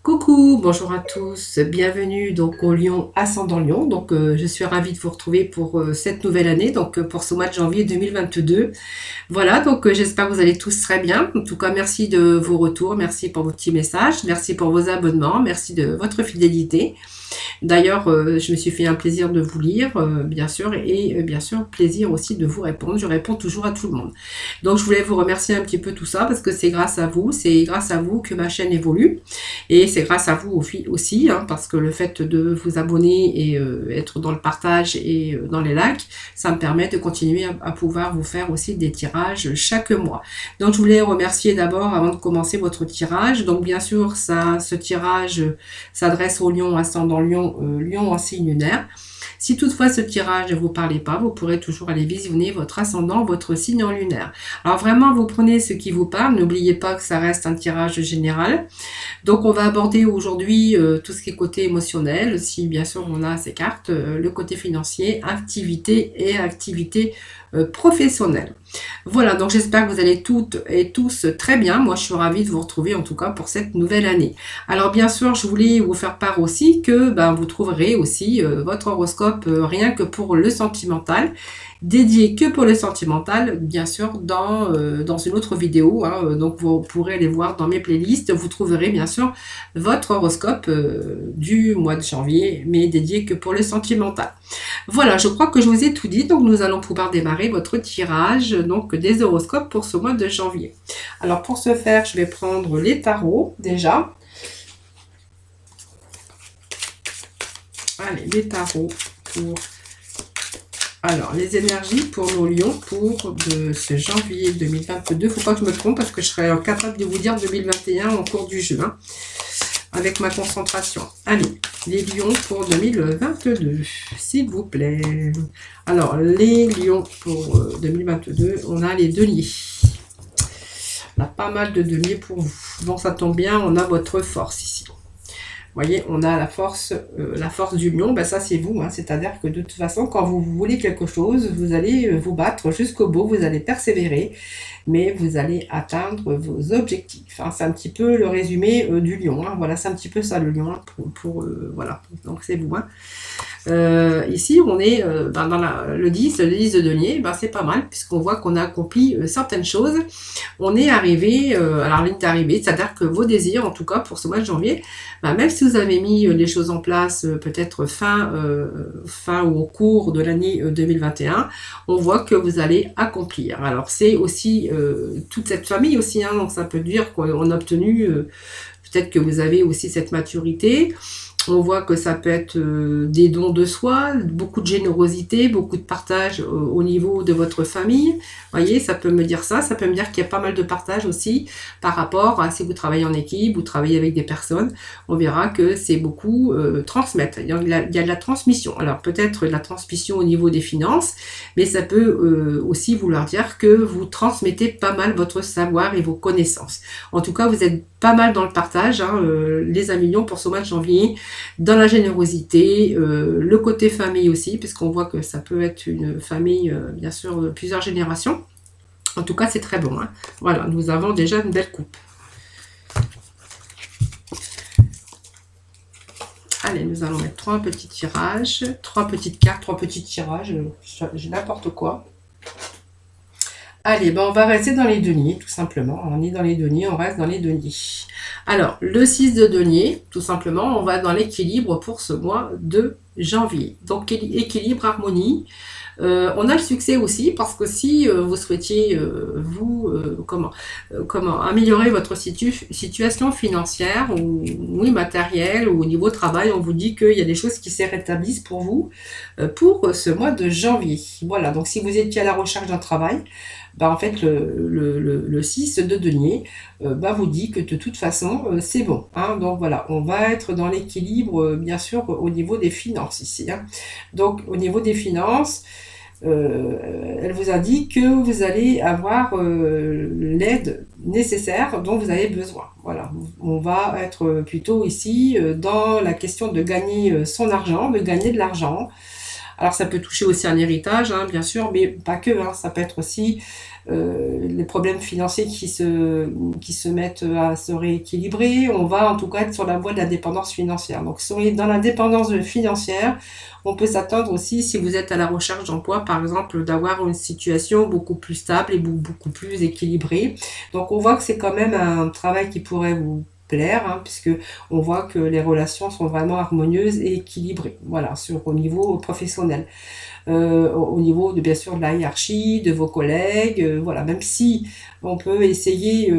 Coucou, bonjour à tous, bienvenue donc au Lion Ascendant Lion. Je suis ravie de vous retrouver pour cette nouvelle année, pour ce mois de janvier 2022. Voilà, j'espère que vous allez tous très bien. En tout cas, merci de vos retours, merci pour vos petits messages, merci pour vos abonnements, merci de votre fidélité. D'ailleurs, je me suis fait un plaisir de vous lire, bien sûr, et bien sûr, plaisir aussi de vous répondre. Je réponds toujours à tout le monde. Donc, je voulais vous remercier un petit peu tout ça parce que c'est grâce à vous que ma chaîne évolue. Et c'est grâce à vous aussi, hein, parce que le fait de vous abonner et être dans le partage et dans les likes, ça me permet de continuer à pouvoir vous faire aussi des tirages chaque mois. Donc, je voulais remercier d'abord, avant de commencer votre tirage. Donc, bien sûr, ce tirage s'adresse au lion ascendant lion, lion en signe lunaire. Si toutefois ce tirage ne vous parlait pas, vous pourrez toujours aller visionner votre ascendant, votre signe en lunaire. Alors vraiment, vous prenez ce qui vous parle. N'oubliez pas que ça reste un tirage général. Donc on va aborder aujourd'hui tout ce qui est côté émotionnel, si bien sûr on a ces cartes, le côté financier, activité et activité professionnelle. Voilà, donc j'espère que vous allez toutes et tous très bien. Moi, je suis ravie de vous retrouver en tout cas pour cette nouvelle année. Alors bien sûr, je voulais vous faire part aussi que vous trouverez aussi votre horoscope rien que pour le sentimental, dédié que pour le sentimental, bien sûr, dans une autre vidéo. Hein, donc vous pourrez aller voir dans mes playlists, vous trouverez bien sûr votre horoscope du mois de janvier, mais dédié que pour le sentimental. Voilà, je crois que je vous ai tout dit, donc nous allons pouvoir démarrer votre tirage donc des horoscopes pour ce mois de janvier. Alors pour ce faire, je vais prendre les tarots déjà. Allez, les tarots pour... Alors, les énergies pour nos lions pour ce janvier 2022. Faut pas que je me trompe parce que je serai capable de vous dire 2021 en cours du jeu. Hein, avec ma concentration. Allez, les lions pour 2022, s'il vous plaît. Alors, les lions pour 2022, on a les deniers. On a pas mal de deniers pour vous. Bon, ça tombe bien, on a votre force ici. Vous voyez, on a la force du lion, ça c'est vous, hein, c'est-à-dire que de toute façon, quand vous voulez quelque chose, vous allez vous battre jusqu'au bout, vous allez persévérer, mais vous allez atteindre vos objectifs. Hein. C'est un petit peu le résumé du lion, hein. Voilà, c'est un petit peu ça le lion, hein, voilà, donc c'est vous. Hein. Ici, on est dans le 10 de denier, c'est pas mal, puisqu'on voit qu'on a accompli certaines choses. On est arrivé à la ligne d'arrivée, c'est-à-dire que vos désirs, en tout cas pour ce mois de janvier, même si vous avez mis les choses en place peut-être fin ou au cours de l'année 2021, on voit que vous allez accomplir. Alors c'est aussi toute cette famille aussi, hein, donc ça peut dire qu'on a obtenu, peut-être que vous avez aussi cette maturité. On voit que ça peut être des dons de soi, beaucoup de générosité, beaucoup de partage au niveau de votre famille. Vous voyez, ça peut me dire ça. Ça peut me dire qu'il y a pas mal de partage aussi par rapport à si vous travaillez en équipe, vous travaillez avec des personnes. On verra que c'est beaucoup transmettre. Il y a de la transmission. Alors peut-être de la transmission au niveau des finances, mais ça peut aussi vouloir dire que vous transmettez pas mal votre savoir et vos connaissances. En tout cas, vous êtes pas mal dans le partage, hein, les amis lions pour ce mois de janvier, dans la générosité, le côté famille aussi, puisqu'on voit que ça peut être une famille, bien sûr, de plusieurs générations. En tout cas, c'est très bon. Hein. Voilà, nous avons déjà une belle coupe. Allez, nous allons mettre 3 petits tirages, 3 petites cartes, 3 petits tirages, j'ai n'importe quoi. Allez, on va rester dans les deniers, tout simplement. On est dans les deniers, on reste dans les deniers. Alors, le 6 de denier, tout simplement, on va dans l'équilibre pour ce mois de janvier. Donc, équilibre, harmonie. On a le succès aussi parce que si vous souhaitiez améliorer votre situation financière ou matérielle ou au niveau travail, on vous dit qu'il y a des choses qui se rétablissent pour vous pour ce mois de janvier. Voilà, donc si vous étiez à la recherche d'un travail, en fait le 6 de denier vous dit que de toute façon c'est bon. Hein, donc voilà, on va être dans l'équilibre bien sûr au niveau des finances ici. Hein. Donc au niveau des finances, elle vous indique que vous allez avoir l'aide nécessaire dont vous avez besoin. Voilà, on va être plutôt ici dans la question de gagner son argent, de gagner de l'argent. Alors ça peut toucher aussi un héritage, hein, bien sûr, mais pas que, hein, ça peut être aussi les problèmes financiers qui se mettent à se rééquilibrer. On va en tout cas être sur la voie de la dépendance financière. Donc si on est dans la dépendance financière, on peut s'attendre aussi, si vous êtes à la recherche d'emploi, par exemple, d'avoir une situation beaucoup plus stable et beaucoup plus équilibrée. Donc on voit que c'est quand même un travail qui pourrait vous plaire, hein, puisque on voit que les relations sont vraiment harmonieuses et équilibrées, voilà, au niveau professionnel. Au niveau de, bien sûr, de la hiérarchie, de vos collègues, voilà, même si on peut essayer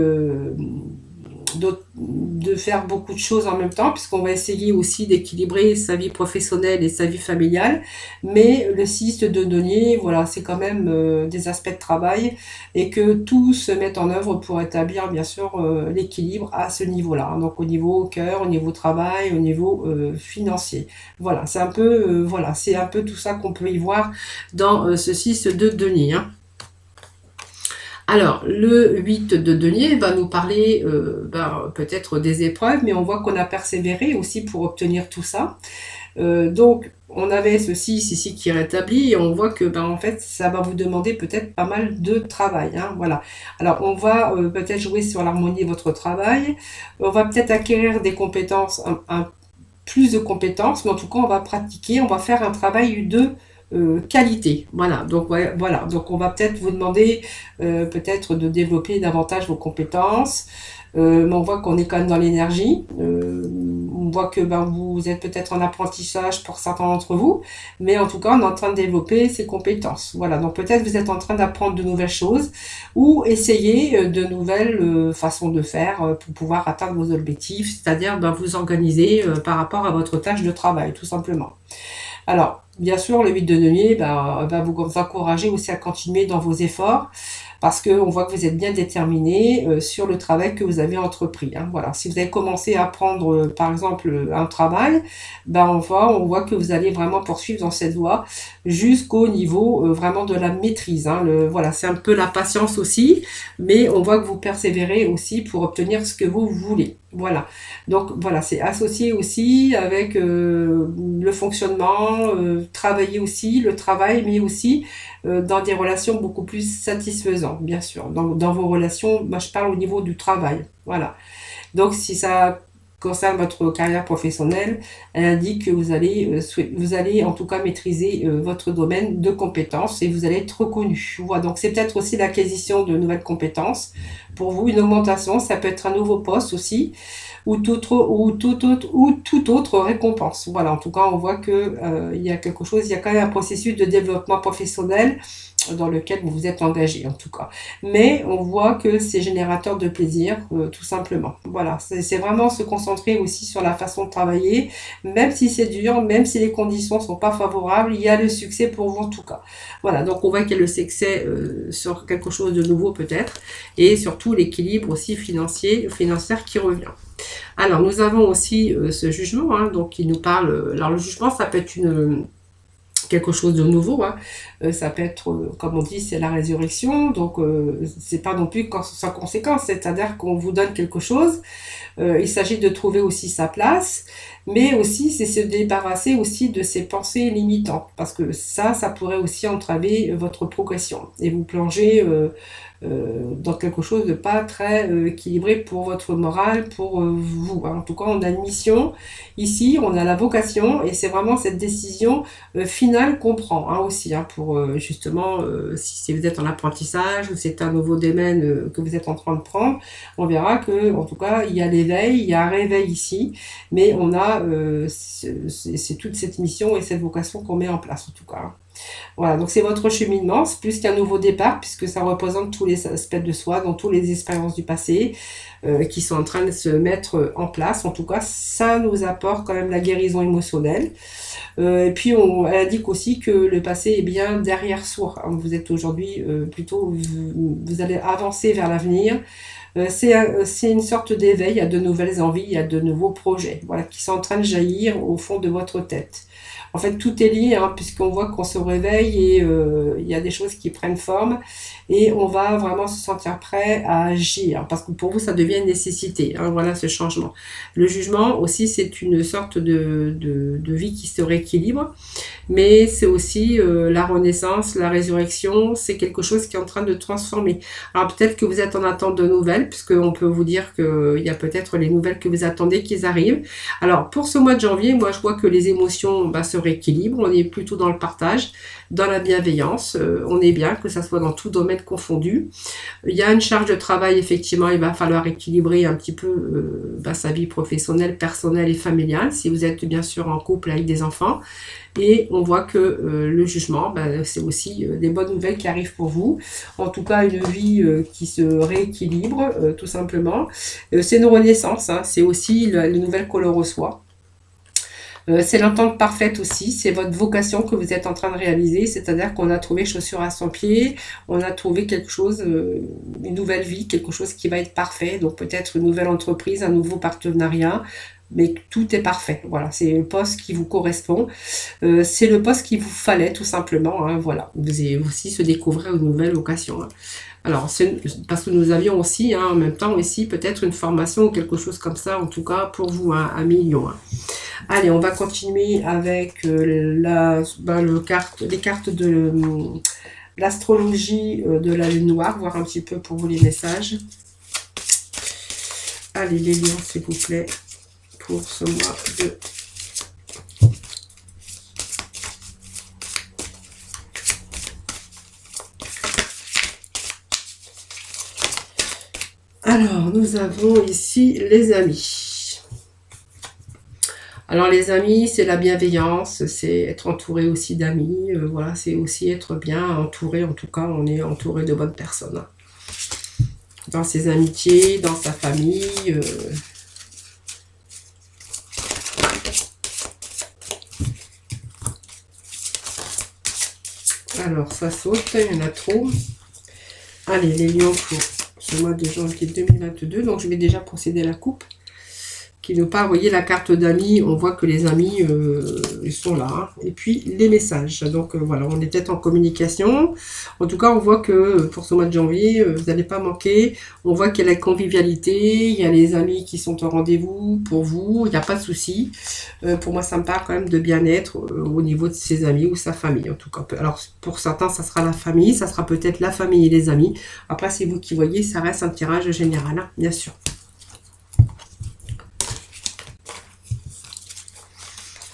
de faire beaucoup de choses en même temps, puisqu'on va essayer aussi d'équilibrer sa vie professionnelle et sa vie familiale, mais le 6 de denier, voilà, c'est quand même des aspects de travail, et que tout se met en œuvre pour établir, bien sûr, l'équilibre à ce niveau-là, hein, donc au niveau cœur, au niveau travail, au niveau financier. Voilà, c'est un peu, voilà, c'est un peu tout ça qu'on peut y voir dans ce 6 de denier, hein. Alors, le 8 de denier va nous parler peut-être des épreuves, mais on voit qu'on a persévéré aussi pour obtenir tout ça. Donc, on avait ce 6 ici qui est rétabli, et on voit que en fait, ça va vous demander peut-être pas mal de travail, hein, voilà. Alors, on va peut-être jouer sur l'harmonie de votre travail, on va peut-être acquérir des compétences, plus de compétences, mais en tout cas, on va pratiquer, on va faire un travail de qualité. Voilà, donc ouais, voilà, donc on va peut-être vous demander peut-être de développer davantage vos compétences. Mais on voit qu'on est quand même dans l'énergie. On voit que vous êtes peut-être en apprentissage pour certains d'entre vous, mais en tout cas, on est en train de développer ses compétences. Voilà, donc peut-être vous êtes en train d'apprendre de nouvelles choses ou essayer de nouvelles façons de faire pour pouvoir atteindre vos objectifs, c'est-à-dire vous organiser par rapport à votre tâche de travail, tout simplement. Alors, bien sûr, le 8 de denier va vous encourager aussi à continuer dans vos efforts, parce qu'on voit que vous êtes bien déterminé sur le travail que vous avez entrepris, hein. Voilà. Si vous avez commencé à apprendre, par exemple, un travail, on voit que vous allez vraiment poursuivre dans cette voie jusqu'au niveau vraiment de la maîtrise, hein. Voilà, c'est un peu la patience aussi, mais on voit que vous persévérez aussi pour obtenir ce que vous voulez. Voilà. Donc voilà, c'est associé aussi avec le fonctionnement, travailler aussi, le travail, mais aussi dans des relations beaucoup plus satisfaisantes, bien sûr. Dans vos relations, moi je parle au niveau du travail. Voilà. Donc si ça concerne votre carrière professionnelle, elle indique que vous allez en tout cas maîtriser votre domaine de compétences et vous allez être reconnu. Voilà, donc c'est peut-être aussi l'acquisition de nouvelles compétences. Pour vous, une augmentation, ça peut être un nouveau poste aussi, ou toute autre récompense. Voilà, en tout cas, on voit que il y a quelque chose, il y a quand même un processus de développement professionnel dans lequel vous vous êtes engagé en tout cas. Mais on voit que c'est générateur de plaisir, tout simplement. Voilà, c'est vraiment se concentrer aussi sur la façon de travailler, même si c'est dur, même si les conditions sont pas favorables, il y a le succès pour vous en tout cas. Voilà, donc on voit qu'il y a le succès sur quelque chose de nouveau peut-être, et surtout l'équilibre aussi financier qui revient. Alors, nous avons aussi ce jugement, hein, donc qui nous parle. Alors, le jugement, ça peut être quelque chose de nouveau, hein. Ça peut être, comme on dit, c'est la résurrection, donc c'est pas non plus sans conséquence, c'est-à-dire qu'on vous donne quelque chose, il s'agit de trouver aussi sa place, mais aussi c'est se débarrasser aussi de ses pensées limitantes, parce que ça pourrait aussi entraver votre progression et vous plonger dans quelque chose de pas très équilibré pour votre morale, pour vous, hein. En tout cas, on a une mission ici, on a la vocation, et c'est vraiment cette décision finale qu'on prend, hein, aussi, hein, pour justement, si vous êtes en apprentissage ou c'est un nouveau domaine que vous êtes en train de prendre, on verra que, en tout cas, il y a l'éveil, il y a un réveil ici, mais on a c'est toute cette mission et cette vocation qu'on met en place, en tout cas, hein. Voilà, donc c'est votre cheminement, c'est plus qu'un nouveau départ, puisque ça représente tous les aspects de soi, dans toutes les expériences du passé, qui sont en train de se mettre en place. En tout cas, ça nous apporte quand même la guérison émotionnelle. Et puis, elle indique aussi que le passé est bien derrière soi, hein. Vous êtes aujourd'hui plutôt, vous allez avancer vers l'avenir. C'est une sorte d'éveil à de nouvelles envies, à de nouveaux projets, voilà, qui sont en train de jaillir au fond de votre tête. En fait, tout est lié, hein, puisqu'on voit qu'on se réveille et il y a des choses qui prennent forme et on va vraiment se sentir prêt à agir, parce que pour vous, ça devient une nécessité, hein, voilà ce changement. Le jugement aussi, c'est une sorte de vie qui se rééquilibre, mais c'est aussi la renaissance, la résurrection, c'est quelque chose qui est en train de transformer. Alors peut-être que vous êtes en attente de nouvelles, puisqu'on peut vous dire qu'il y a peut-être les nouvelles que vous attendez qui arrivent. Alors pour ce mois de janvier, moi je vois que les émotions se rééquilibrent, on est plutôt dans le partage, dans la bienveillance, on est bien, que ça soit dans tout domaine confondu. Il y a une charge de travail, effectivement, il va falloir équilibrer un petit peu sa vie professionnelle, personnelle et familiale, si vous êtes bien sûr en couple avec des enfants. Et on voit que le jugement, c'est aussi des bonnes nouvelles qui arrivent pour vous. En tout cas, une vie qui se rééquilibre, tout simplement. C'est une renaissance, hein, c'est aussi les nouvelles qu'on le reçoit. C'est l'entente parfaite aussi, c'est votre vocation que vous êtes en train de réaliser, c'est-à-dire qu'on a trouvé chaussure à son pied, on a trouvé quelque chose, une nouvelle vie, quelque chose qui va être parfait, donc peut-être une nouvelle entreprise, un nouveau partenariat, mais tout est parfait, voilà, c'est le poste qui vous correspond, c'est le poste qu'il vous fallait tout simplement, hein, voilà, vous allez aussi se découvrir une nouvelle vocation, hein. Alors, c'est parce que nous avions aussi, hein, en même temps, ici, peut-être une formation ou quelque chose comme ça, en tout cas, pour vous, hein, à millions. Hein. Allez, on va continuer avec les cartes de l'astrologie de la lune noire, voir un petit peu pour vous les messages. Allez, les lions, s'il vous plaît, pour ce mois de... Alors, nous avons ici les amis. Alors, les amis, c'est la bienveillance, c'est être entouré aussi d'amis. Voilà, c'est aussi être bien entouré. En tout cas, on est entouré de bonnes personnes. Dans ses amitiés, dans sa famille. Alors, ça saute, il y en a trop. Allez, les lions pour ce mois de janvier 2022. Donc, je vais déjà procéder à la coupe. Qui nous parle, vous voyez la carte d'amis, on voit que les amis ils sont là, hein. Et puis les messages, donc voilà, on est peut-être en communication, en tout cas on voit que pour ce mois de janvier, vous n'allez pas manquer, on voit qu'il y a la convivialité, il y a les amis qui sont au rendez-vous pour vous, il n'y a pas de souci, pour moi ça me parle quand même de bien-être au niveau de ses amis ou sa famille en tout cas, alors pour certains ça sera la famille, ça sera peut-être la famille et les amis, après c'est vous qui voyez, ça reste un tirage général, hein, bien sûr.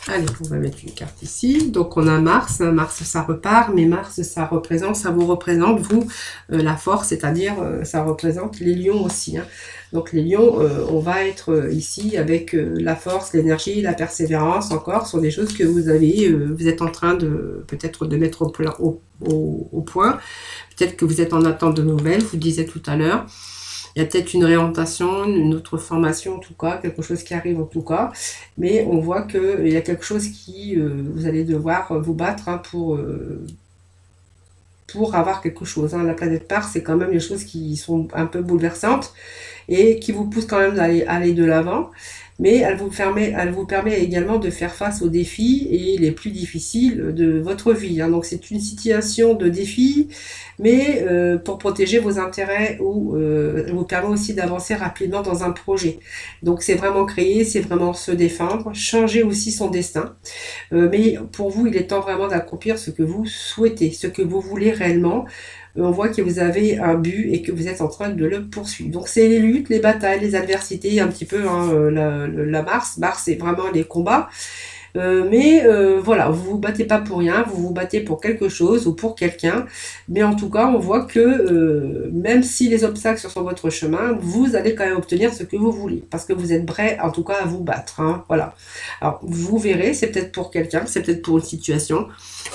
Allez, on va mettre une carte ici. Donc, on a Mars. Mars, ça repart. Mais Mars, ça représente, ça vous représente, vous, la force. C'est-à-dire, ça représente les lions aussi. Hein. Donc, les lions, on va être ici avec la force, l'énergie, la persévérance encore. Ce sont des choses que vous avez, vous êtes en train de, peut-être, de mettre au point. Peut-être que vous êtes en attente de nouvelles. Je vous disais tout à l'heure. Il y a peut-être une réorientation, une autre formation en tout cas, quelque chose qui arrive en tout cas. Mais on voit qu'il y a quelque chose qui, vous allez devoir vous battre hein, pour avoir quelque chose. Hein. La planète Mars, c'est quand même des choses qui sont un peu bouleversantes et qui vous poussent quand même à aller de l'avant. Mais elle vous permet également de faire face aux défis et les plus difficiles de votre vie. Hein. Donc c'est une situation de défi, mais pour protéger vos intérêts ou elle vous permet aussi d'avancer rapidement dans un projet. Donc c'est vraiment créer, c'est vraiment se défendre, changer aussi son destin. Mais pour vous, il est temps vraiment d'accomplir ce que vous souhaitez, ce que vous voulez réellement. On voit que vous avez un but et que vous êtes en train de le poursuivre. Donc c'est les luttes, les batailles, les adversités, un petit peu hein, la Mars. Mars, c'est vraiment les combats. Mais voilà, vous vous battez pas pour rien, vous vous battez pour quelque chose ou pour quelqu'un. Mais en tout cas, on voit que même si les obstacles sont sur votre chemin, vous allez quand même obtenir ce que vous voulez. Parce que vous êtes prêt, en tout cas, à vous battre. Hein, voilà. Alors, vous verrez, c'est peut-être pour quelqu'un, c'est peut-être pour une situation,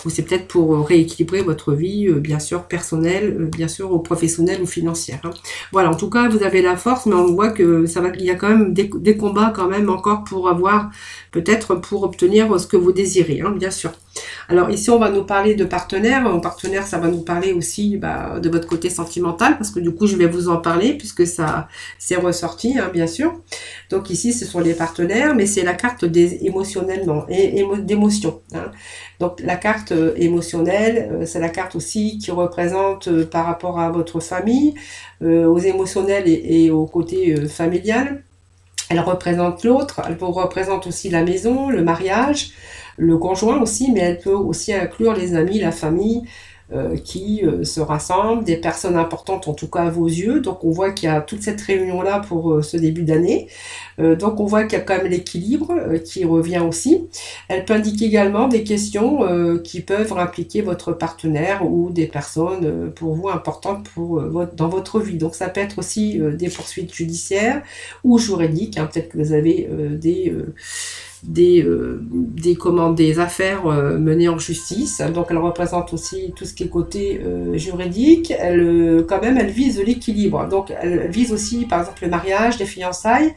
ou c'est peut-être pour rééquilibrer votre vie, bien sûr, personnelle, bien sûr, ou professionnelle ou financière. Hein. Voilà, en tout cas, vous avez la force, mais on voit que il y a quand même des combats quand même encore pour avoir, peut-être pour obtenir ce que vous désirez, hein, bien sûr. Alors ici, on va nous parler de partenaires. En partenaire, ça va nous parler aussi de votre côté sentimental, parce que du coup, je vais vous en parler, puisque ça c'est ressorti, hein, bien sûr. Donc ici, ce sont les partenaires, mais c'est la carte des émotionnellement et d'émotion. Hein. Donc la carte émotionnelle, c'est la carte aussi qui représente par rapport à votre famille, aux émotionnels et au côté familial. Elle représente l'autre, elle vous représente aussi la maison, le mariage, le conjoint aussi, mais elle peut aussi inclure les amis, la famille qui se rassemblent, des personnes importantes en tout cas à vos yeux. Donc on voit qu'il y a toute cette réunion-là pour ce début d'année. Donc on voit qu'il y a quand même l'équilibre qui revient aussi. Elle peut indiquer également des questions qui peuvent impliquer votre partenaire ou des personnes pour vous importantes dans votre vie. Donc ça peut être aussi des poursuites judiciaires ou juridiques. Hein. Peut-être que vous avez des affaires menées en justice. Donc elle représente aussi tout ce qui est côté juridique. Quand même, elle vise l'équilibre. Donc elle vise aussi, par exemple, le mariage, les fiançailles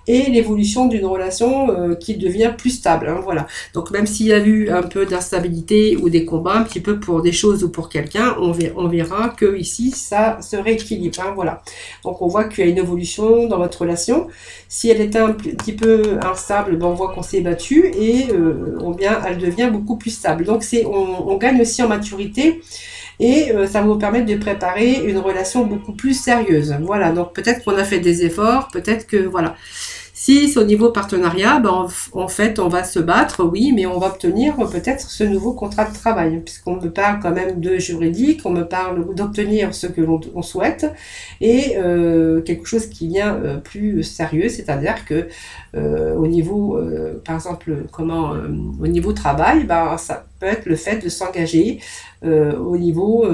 et l'évolution d'une relation qui devient plus stable. Hein, voilà. Donc même s'il y a eu un peu d'instabilité ou des combats, un petit peu pour des choses ou pour quelqu'un, on verra que ici ça se rééquilibre. Hein, voilà. Donc on voit qu'il y a une évolution dans votre relation. Si elle était un petit peu instable, ben on voit qu'on s'est battu et elle devient beaucoup plus stable. Donc on gagne aussi en maturité. Et ça va vous permettre de préparer une relation beaucoup plus sérieuse. Voilà, donc peut-être qu'on a fait des efforts, peut-être que, voilà. Si c'est au niveau partenariat, ben en fait, on va se battre, oui, mais on va obtenir peut-être ce nouveau contrat de travail, puisqu'on me parle quand même de juridique, on me parle d'obtenir ce que l'on souhaite, et quelque chose qui vient plus sérieux, c'est-à-dire que au niveau, par exemple, au niveau travail, ben, ça peut être le fait de s'engager au niveau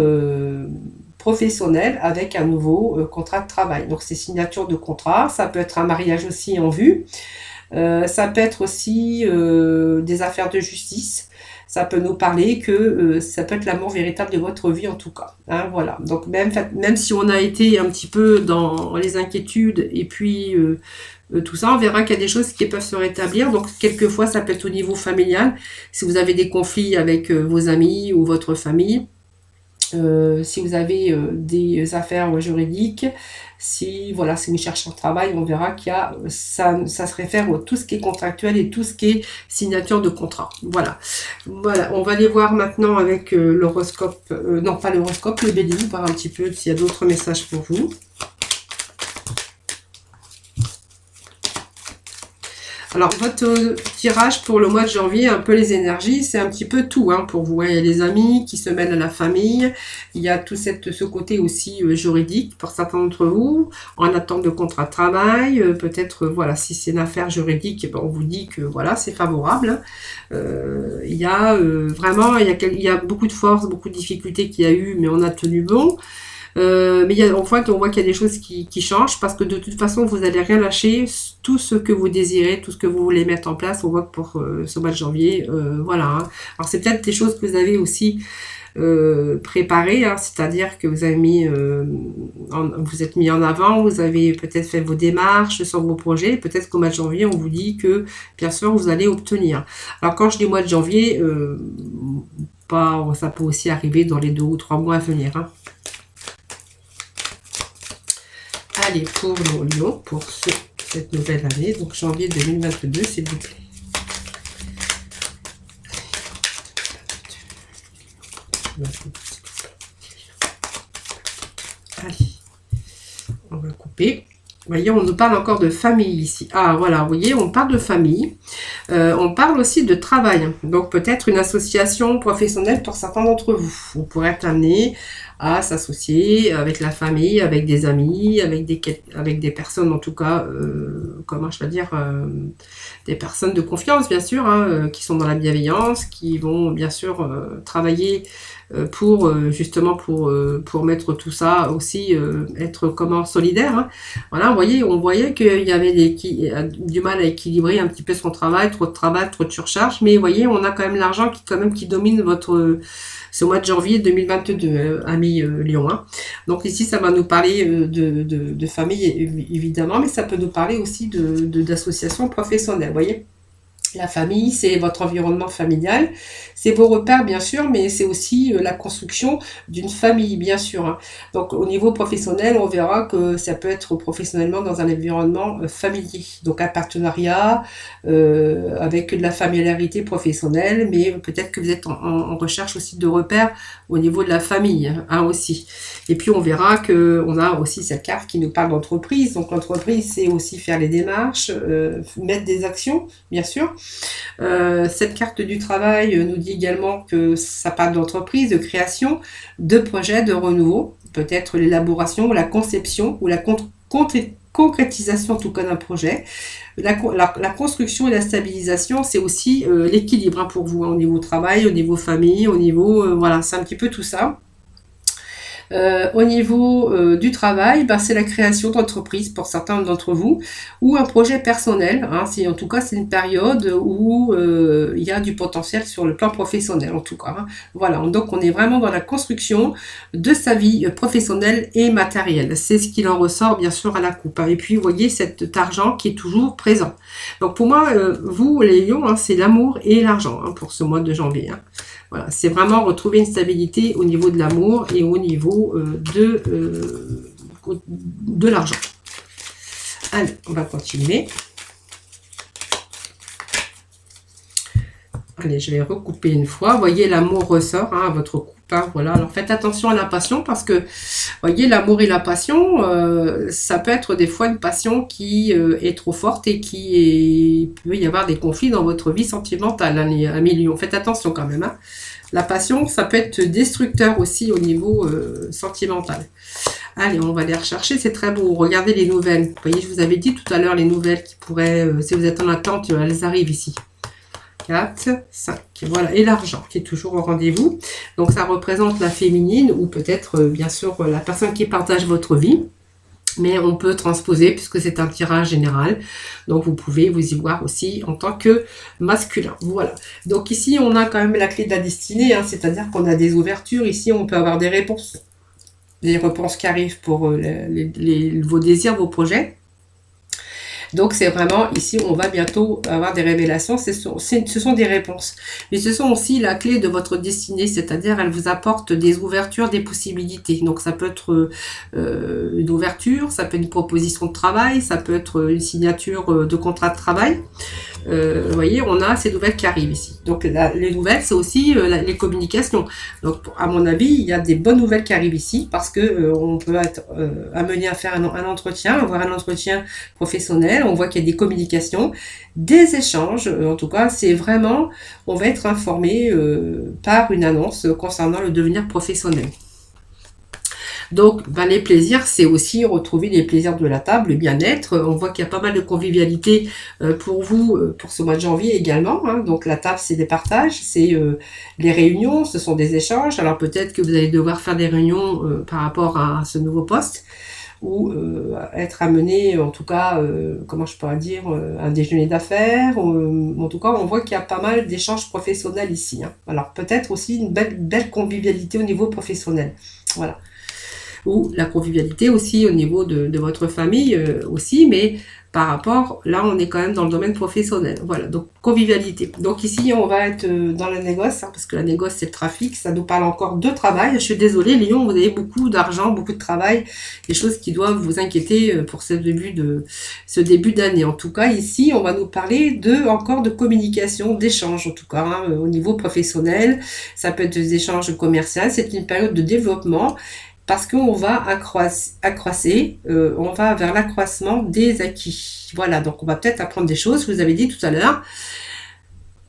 professionnel avec un nouveau contrat de travail. Donc c'est signature de contrat, ça peut être un mariage aussi en vue, ça peut être aussi des affaires de justice, ça peut nous parler que ça peut être l'amour véritable de votre vie en tout cas. Hein, voilà. Donc même si on a été un petit peu dans les inquiétudes et puis tout ça, on verra qu'il y a des choses qui peuvent se rétablir. Donc quelquefois ça peut être au niveau familial, si vous avez des conflits avec vos amis ou votre famille. Si vous avez des affaires juridiques, si vous cherchez un travail, on verra qu'il y a ça se réfère à tout ce qui est contractuel et tout ce qui est signature de contrat. Voilà, on va aller voir maintenant avec l'horoscope, non pas l'horoscope, le Bélier, voir un petit peu s'il y a d'autres messages pour vous. Alors, votre tirage pour le mois de janvier, un peu les énergies, c'est un petit peu tout hein, pour vous. Il y a les amis qui se mêlent à la famille. Il y a tout ce côté aussi juridique pour certains d'entre vous, en attente de contrat de travail. Peut-être, voilà, si c'est une affaire juridique, on vous dit que voilà, c'est favorable. Il y a vraiment, il y a beaucoup de force, beaucoup de difficultés qu'il y a eu, mais on a tenu bon. Mais on voit qu'il y a des choses qui changent parce que de toute façon, vous n'allez rien lâcher. Tout ce que vous désirez, tout ce que vous voulez mettre en place, on voit que pour ce mois de janvier, voilà. Hein. Alors, c'est peut-être des choses que vous avez aussi préparées, hein, c'est-à-dire que vous avez vous êtes mis en avant, vous avez peut-être fait vos démarches sur vos projets. Peut-être qu'au mois de janvier, on vous dit que, bien sûr, vous allez obtenir. Alors, quand je dis mois de janvier, ça peut aussi arriver dans les 2 ou 3 mois à venir. Hein. Allez, pour nos lions, pour cette nouvelle année, donc janvier 2022, s'il vous plaît. Allez, on va couper. Vous voyez, on nous parle encore de famille ici. Ah, voilà, vous voyez, on parle de famille. On parle aussi de travail. Donc, peut-être une association professionnelle pour certains d'entre vous. Vous pourrez être amené à s'associer avec la famille, avec des amis, avec des personnes, en tout cas, des personnes de confiance, bien sûr, hein, qui sont dans la bienveillance, qui vont, bien sûr, travailler pour mettre tout ça aussi, être solidaire. Hein. Voilà, on voyait qu'il y avait du mal à équilibrer un petit peu son travail, trop de surcharge, mais vous voyez, on a quand même l'argent qui domine ce mois de janvier 2022, amis Lion. Hein. Donc ici, ça va nous parler de famille, évidemment, mais ça peut nous parler aussi d'associations professionnelles, vous voyez. La famille, c'est votre environnement familial, c'est vos repères bien sûr, mais c'est aussi la construction d'une famille bien sûr, hein. Donc au niveau professionnel, on verra que ça peut être professionnellement dans un environnement familier, donc un partenariat avec de la familiarité professionnelle, mais peut-être que vous êtes en recherche aussi de repères au niveau de la famille, hein, aussi. Et puis on verra que on a aussi cette carte qui nous parle d'entreprise. Donc l'entreprise, c'est aussi faire les démarches, mettre des actions, bien sûr. Cette carte du travail nous dit également que ça parle d'entreprise, de création, de projet, de renouveau, peut-être l'élaboration, la conception ou la concrétisation en tout cas d'un projet. La construction et la stabilisation, c'est aussi l'équilibre, hein, pour vous, hein, au niveau travail, au niveau famille, au niveau... voilà, c'est un petit peu tout ça. Au niveau du travail, c'est la création d'entreprise pour certains d'entre vous, ou un projet personnel, hein, en tout cas c'est une période où il y a du potentiel sur le plan professionnel en tout cas, hein. Voilà, donc on est vraiment dans la construction de sa vie professionnelle et matérielle. C'est ce qu'il en ressort bien sûr à la coupe, hein. Et puis vous voyez cet argent qui est toujours présent. Donc pour moi, vous les lions, hein, c'est l'amour et l'argent, hein, pour ce mois de janvier, hein. Voilà, c'est vraiment retrouver une stabilité au niveau de l'amour et au niveau de l'argent. Allez, on va continuer. Allez, je vais recouper une fois. Vous voyez, l'amour ressort, hein, à votre coupe, hein, voilà. Alors faites attention à la passion parce que, vous voyez, l'amour et la passion, ça peut être des fois une passion qui est trop forte et peut y avoir des conflits dans votre vie sentimentale, hein, les amis lions. Faites attention quand même, hein. La passion, ça peut être destructeur aussi au niveau sentimental. Allez, on va les rechercher, c'est très beau. Regardez les nouvelles. Vous voyez, je vous avais dit tout à l'heure les nouvelles qui pourraient, si vous êtes en attente, elles arrivent ici. 4, 5, voilà, et l'argent qui est toujours au rendez-vous. Donc ça représente la féminine ou peut-être bien sûr la personne qui partage votre vie. Mais on peut transposer puisque c'est un tirage général. Donc vous pouvez vous y voir aussi en tant que masculin. Voilà. Donc ici on a quand même la clé de la destinée, hein, c'est-à-dire qu'on a des ouvertures. Ici on peut avoir des réponses. Des réponses qui arrivent pour vos désirs, vos projets. Donc c'est vraiment, ici on va bientôt avoir des révélations, ce sont des réponses. Mais ce sont aussi la clé de votre destinée, c'est-à-dire elle vous apporte des ouvertures, des possibilités. Donc ça peut être une ouverture, ça peut être une proposition de travail, ça peut être une signature de contrat de travail. Vous voyez, on a ces nouvelles qui arrivent ici. Donc les nouvelles, c'est aussi les communications. Donc à mon avis, il y a des bonnes nouvelles qui arrivent ici parce que on peut être amené à faire un entretien, avoir un entretien professionnel. On voit qu'il y a des communications, des échanges. En tout cas, c'est vraiment, on va être informé par une annonce concernant le devenir professionnel. Donc, les plaisirs, c'est aussi retrouver les plaisirs de la table, le bien-être. On voit qu'il y a pas mal de convivialité pour vous, pour ce mois de janvier également, hein. Donc, la table, c'est des partages, c'est les réunions, ce sont des échanges. Alors, peut-être que vous allez devoir faire des réunions par rapport à ce nouveau poste ou être amené, en tout cas, comment je pourrais dire, un déjeuner d'affaires. En tout cas, on voit qu'il y a pas mal d'échanges professionnels ici, hein. Alors, peut-être aussi une belle convivialité au niveau professionnel. Voilà. Ou la convivialité aussi au niveau de votre famille aussi, mais par rapport, là on est quand même dans le domaine professionnel. Voilà, donc convivialité. Donc ici on va être dans la négoce, hein, parce que la négoce c'est le trafic, ça nous parle encore de travail. Je suis désolée Lion, vous avez beaucoup d'argent, beaucoup de travail, des choses qui doivent vous inquiéter pour ce début d'année. En tout cas ici on va nous parler encore de communication, d'échanges en tout cas, hein, au niveau professionnel. Ça peut être des échanges commerciaux, c'est une période de développement. Parce qu'on va on va vers l'accroissement des acquis. Voilà, donc on va peut-être apprendre des choses, je vous avais dit tout à l'heure,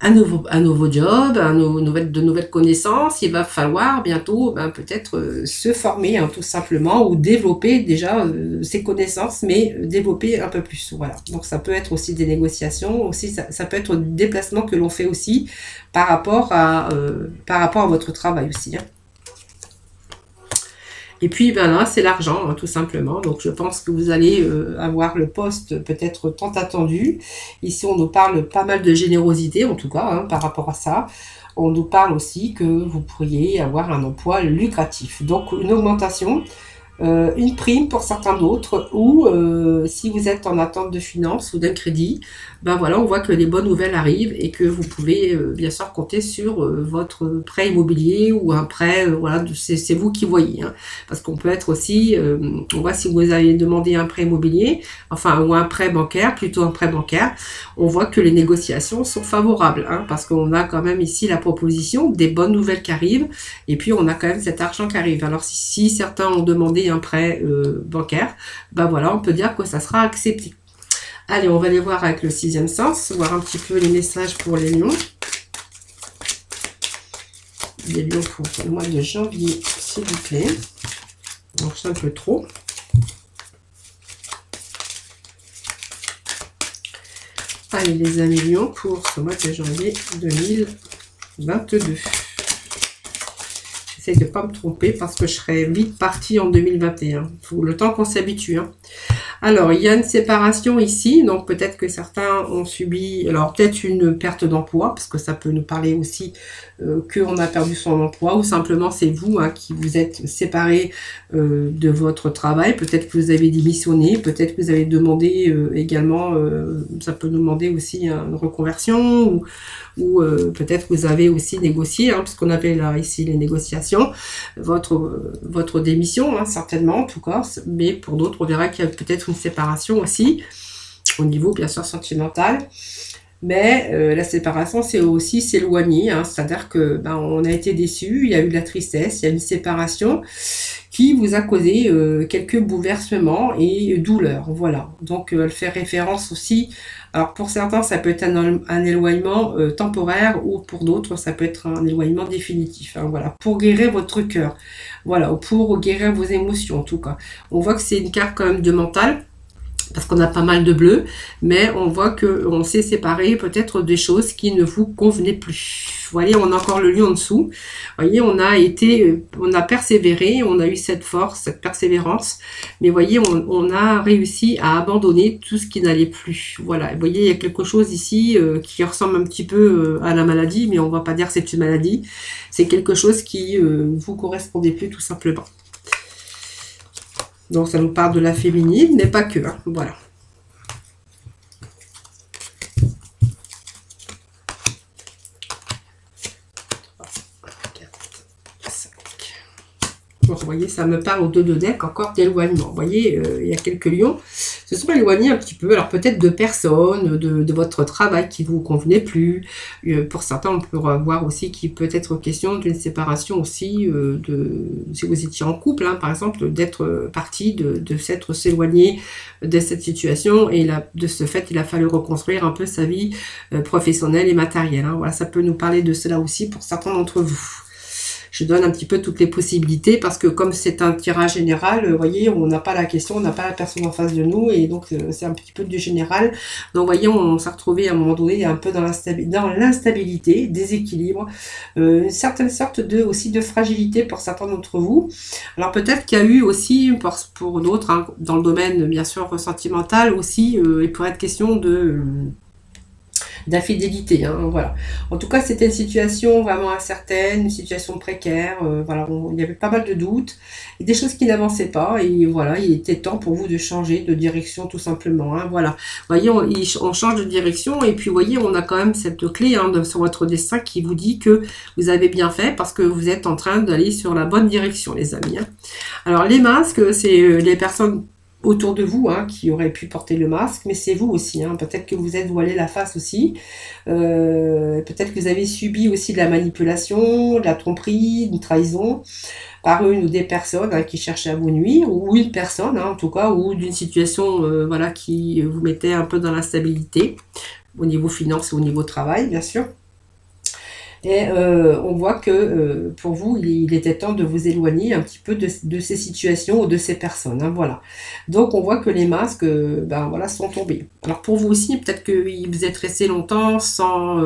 un nouveau job, de nouvelles connaissances. Il va falloir bientôt peut-être se former, hein, tout simplement, ou développer déjà ses connaissances, mais développer un peu plus. Voilà, donc ça peut être aussi des négociations, aussi ça peut être des déplacements que l'on fait aussi par rapport à votre travail aussi, hein. Et puis là, c'est l'argent, hein, tout simplement. Donc je pense que vous allez avoir le poste peut-être tant attendu. Ici, on nous parle pas mal de générosité, en tout cas, hein, par rapport à ça. On nous parle aussi que vous pourriez avoir un emploi lucratif. Donc une augmentation une prime pour certains d'autres, ou si vous êtes en attente de finances ou d'un crédit, ben voilà, on voit que les bonnes nouvelles arrivent et que vous pouvez bien sûr compter sur votre prêt immobilier ou un prêt, voilà, c'est vous qui voyez, hein, parce qu'on peut être aussi, on voit si vous avez demandé un prêt immobilier, enfin, ou un prêt bancaire, plutôt un prêt bancaire, on voit que les négociations sont favorables, hein, parce qu'on a quand même ici la proposition des bonnes nouvelles qui arrivent, et puis on a quand même cet argent qui arrive. Alors si certains ont demandé un prêt bancaire, ben voilà, on peut dire que ça sera accepté. Allez, on va aller voir avec le sixième sens, voir un petit peu les messages pour les lions. Les lions pour le mois de janvier, s'il vous plaît. Donc c'est un peu trop. Allez, les amis lions pour ce mois de janvier 2022. De ne pas me tromper parce que je serai vite partie en 2021. Faut le temps qu'on s'habitue. Hein. Alors, il y a une séparation ici, donc peut-être que certains ont subi, alors peut-être une perte d'emploi, parce que ça peut nous parler aussi qu'on a perdu son emploi, ou simplement c'est vous qui vous êtes séparés de votre travail, peut-être que vous avez démissionné, peut-être que vous avez demandé également, ça peut nous demander aussi une reconversion, ou peut-être que vous avez aussi négocié, hein, puisqu'on avait là ici les négociations, votre démission, hein, certainement en tout cas, mais pour d'autres on verra qu'il y a peut-être une séparation aussi, au niveau bien sûr sentimental, mais la séparation c'est aussi s'éloigner, hein, c'est-à-dire que on a été déçu, il y a eu de la tristesse, il y a une séparation qui vous a causé quelques bouleversements et douleurs, voilà. Donc elle fait référence aussi, alors pour certains ça peut être un éloignement temporaire, ou pour d'autres ça peut être un éloignement définitif, hein, voilà, pour guérir votre cœur, voilà, ou pour guérir vos émotions en tout cas. On voit que c'est une carte quand même de mental, parce qu'on a pas mal de bleu, mais on voit qu'on s'est séparé peut-être des choses qui ne vous convenaient plus. Vous voyez, on a encore le lion en dessous. Vous voyez, on a persévéré, on a eu cette force, cette persévérance, mais vous voyez, on a réussi à abandonner tout ce qui n'allait plus. Voilà, vous voyez, il y a quelque chose ici qui ressemble un petit peu à la maladie, mais on ne va pas dire que c'est une maladie. C'est quelque chose qui vous correspondait plus tout simplement. Donc ça nous parle de la féminine, mais pas que, hein, voilà. Bon, vous voyez, ça me parle aux deux de deck, encore d'éloignement. Vous voyez, il y a quelques lions se sont éloignés un petit peu, alors peut-être de personnes, de votre travail qui ne vous convenait plus. Pour certains, on peut voir aussi qu'il peut être question d'une séparation aussi, si vous étiez en couple, hein, par exemple, d'être parti, de s'être s'éloigné de cette situation, et là, de ce fait, il a fallu reconstruire un peu sa vie professionnelle et matérielle. Hein. Voilà, ça peut nous parler de cela aussi pour certains d'entre vous. Je donne un petit peu toutes les possibilités parce que comme c'est un tirage général, vous voyez, on n'a pas la question, on n'a pas la personne en face de nous, et donc c'est un petit peu du général. Donc vous voyez, on s'est retrouvé à un moment donné un peu dans l'instabilité, déséquilibre, une certaine sorte aussi de fragilité pour certains d'entre vous. Alors peut-être qu'il y a eu aussi, pour d'autres, hein, dans le domaine bien sûr sentimental aussi, il pourrait être question d'infidélité, hein, voilà. En tout cas, c'était une situation vraiment incertaine, une situation précaire, voilà, il y avait pas mal de doutes, et des choses qui n'avançaient pas, et voilà, il était temps pour vous de changer de direction tout simplement, hein, voilà. Vous voyez, on change de direction, et puis vous voyez, on a quand même cette clé hein, sur votre destin qui vous dit que vous avez bien fait, parce que vous êtes en train d'aller sur la bonne direction, les amis. Hein. Alors, les masques, c'est les personnes autour de vous hein, qui auraient pu porter le masque, mais c'est vous aussi, hein. Peut-être que vous êtes voilé la face aussi, peut-être que vous avez subi aussi de la manipulation, de la tromperie, une trahison par une ou des personnes hein, qui cherchaient à vous nuire, ou une personne hein, en tout cas, ou d'une situation voilà, qui vous mettait un peu dans l'instabilité, au niveau finance et au niveau travail bien sûr. Et on voit que pour vous, il était temps de vous éloigner un petit peu de ces situations ou de ces personnes. Hein, voilà. Donc on voit que les masques voilà, sont tombés. Alors pour vous aussi, peut-être que vous êtes resté longtemps sans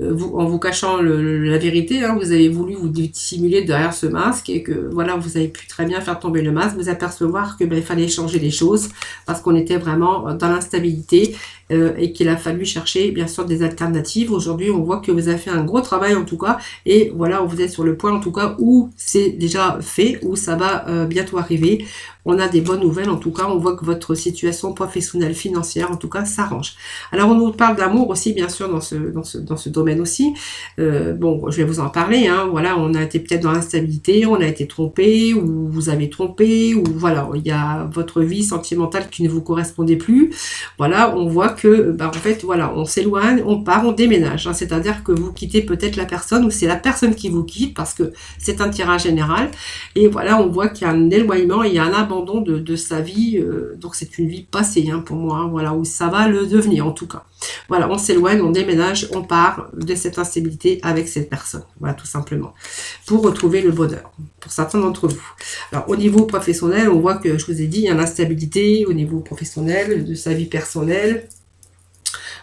en vous cachant la vérité, hein, vous avez voulu vous dissimuler derrière ce masque et que voilà, vous avez pu très bien faire tomber le masque, vous apercevoir que il fallait changer les choses parce qu'on était vraiment dans l'instabilité et qu'il a fallu chercher bien sûr des alternatives. Aujourd'hui, on voit que vous avez fait un gros travail en tout cas et voilà, vous êtes sur le point en tout cas où c'est déjà fait, où ça va bientôt arriver. On a des bonnes nouvelles, en tout cas, on voit que votre situation professionnelle, financière, en tout cas, s'arrange. Alors, on nous parle d'amour aussi, bien sûr, dans ce domaine aussi. Bon, je vais vous en parler, hein. Voilà, on a été peut-être dans l'instabilité, on a été trompé, ou vous avez trompé, ou voilà, il y a votre vie sentimentale qui ne vous correspondait plus. Voilà, on voit que, en fait, voilà, on s'éloigne, on part, on déménage. Hein. C'est-à-dire que vous quittez peut-être la personne, ou c'est la personne qui vous quitte, parce que c'est un tirage général. Et voilà, on voit qu'il y a un éloignement, il y a un abandon de sa vie, donc c'est une vie passée hein, pour moi, hein, voilà, où ça va le devenir en tout cas. Voilà, on s'éloigne, on déménage, on part de cette instabilité avec cette personne, voilà, tout simplement, pour retrouver le bonheur, pour certains d'entre vous. Alors, au niveau professionnel, on voit que, je vous ai dit, il y a une instabilité au niveau professionnel, de sa vie personnelle.